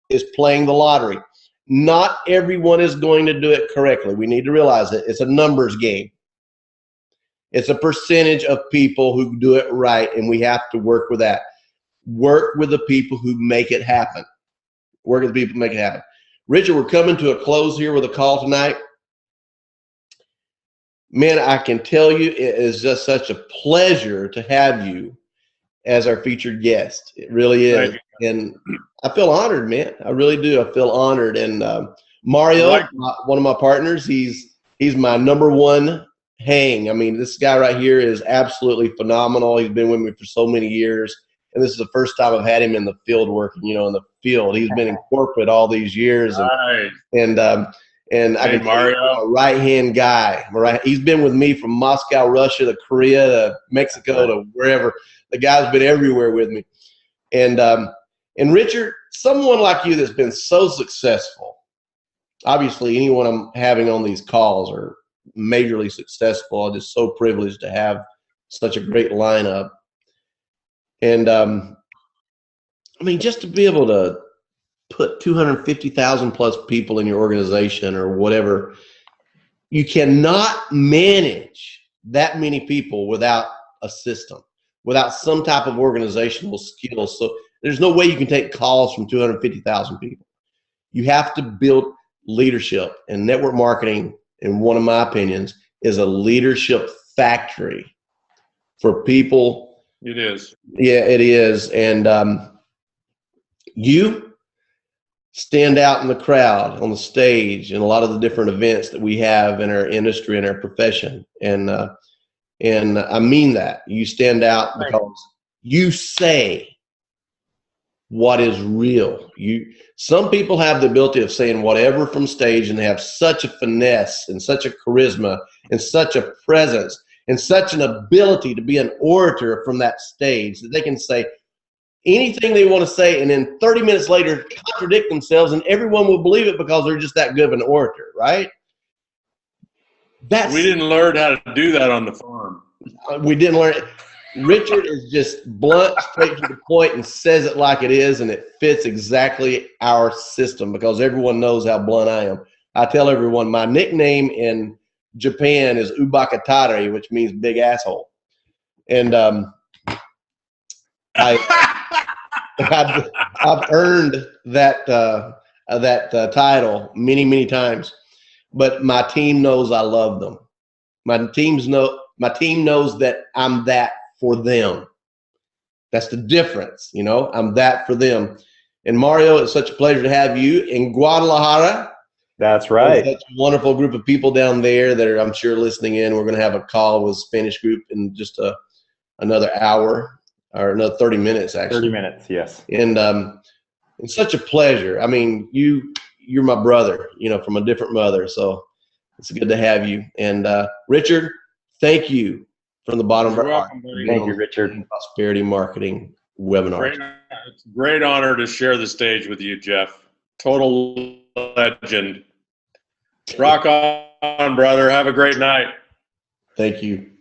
A: is playing the lottery. Not everyone is going to do it correctly. We need to realize that it's a numbers game. It's a percentage of people who do it right, and we have to work with that. Work with the people who make it happen. Work with the people who make it happen. Richard, we're coming to a close here with a call tonight. Man, I can tell you it is just such a pleasure to have you as our featured guest. It really is. And I feel honored, man. I really do. I feel honored. And Mario, one of my partners, he's my number one hang. I mean, this guy right here is absolutely phenomenal. He's been with me for so many years. And this is the first time I've had him in the field working, in the field. He's been in corporate all these years. And I can tell you, a right-hand guy. He's been with me from Moscow, Russia, to Korea, to Mexico, to wherever. The guy's been everywhere with me. And Richard, someone like you that's been so successful, obviously anyone I'm having on these calls are majorly successful. I'm just so privileged to have such a great lineup. And I mean, just to be able to put 250,000 plus people in your organization or whatever, you cannot manage that many people without a system, without some type of organizational skills. So there's no way you can take calls from 250,000 people. You have to build leadership, and network marketing, in one of my opinions, is a leadership factory for people.
C: It is.
A: Yeah, it is. And you stand out in the crowd, on the stage, and a lot of the different events that we have in our industry and our profession. And I mean that. You stand out because you say what is real. Some people have the ability of saying whatever from stage, and they have such a finesse and such a charisma and such a presence and such an ability to be an orator from that stage that they can say anything they want to say, and then 30 minutes later contradict themselves, and everyone will believe it because they're just that good of an orator, right?
C: We didn't learn how to do that on the farm.
A: We didn't learn it. Richard is just blunt, straight to the point, and says it like it is, and it fits exactly our system because everyone knows how blunt I am. I tell everyone my nickname in Japan is Ubakatare, which means big asshole. And I've earned that title many, many times, but my team knows I love them. My team knows that I'm that for them. That's the difference, I'm that for them. And Mario, it's such a pleasure to have you in Guadalajara.
B: That's right.
A: Such a wonderful group of people down there that are, I'm sure, listening in. We're going to have a call with Spanish group in just another hour. Or another 30 minutes, actually.
B: 30 minutes, yes.
A: And it's such a pleasure. I mean, you're my brother, from a different mother. So it's good to have you. And Richard, thank you from the bottom of our heart.
B: Thank you, Richard.
A: Prosperity Marketing webinar.
C: It's a great honor to share the stage with you, Jef. Total legend. Rock on, brother. Have a great night.
A: Thank you.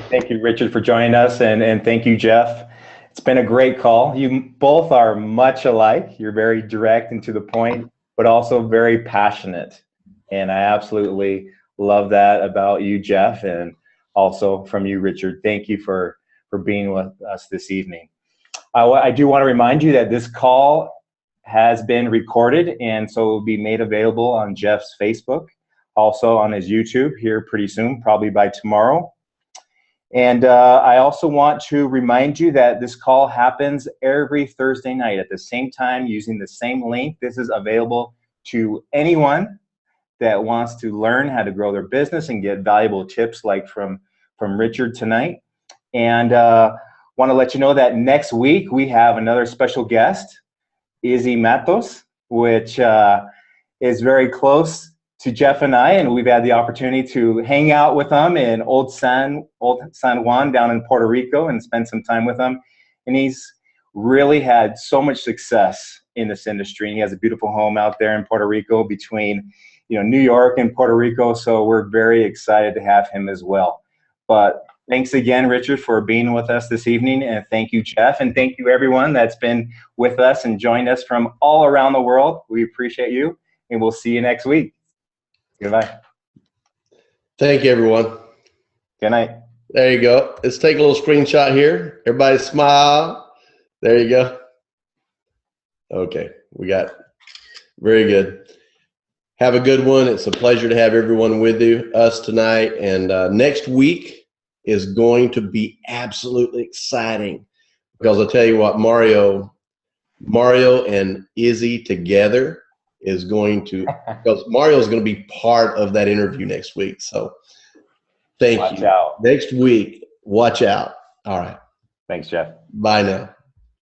B: Thank you, Richard, for joining us, and thank you, Jef. It's been a great call. You both are much alike. You're very direct and to the point, but also very passionate. And I absolutely love that about you, Jef, and also from you, Richard. Thank you for being with us this evening. I do want to remind you that this call has been recorded, and so it will be made available on Jef's Facebook, also on his YouTube here pretty soon, probably by tomorrow. And I also want to remind you that this call happens every Thursday night at the same time using the same link. This is available to anyone that wants to learn how to grow their business and get valuable tips like from Richard tonight. And want to let you know that next week we have another special guest, Izzy Matos, which is very close to Jef and I, and we've had the opportunity to hang out with him in Old San Juan down in Puerto Rico and spend some time with him. And he's really had so much success in this industry. And he has a beautiful home out there in Puerto Rico between, New York and Puerto Rico. So we're very excited to have him as well. But thanks again, Richard, for being with us this evening. And thank you, Jef. And thank you, everyone that's been with us and joined us from all around the world. We appreciate you. And we'll see you next week. Goodbye.
A: Thank you, everyone.
B: Good night.
A: There you go. Let's take a little screenshot here. Everybody smile. There you go. Okay, we got very good. Have a good one. It's a pleasure to have everyone with us tonight. And next week is going to be absolutely exciting because I'll tell you what, Mario and Izzy together is going to, because Mario is going to be part of that interview next week. So thank you.
B: Watch out.
A: Next week, watch out. All right.
B: Thanks, Jef.
A: Bye now.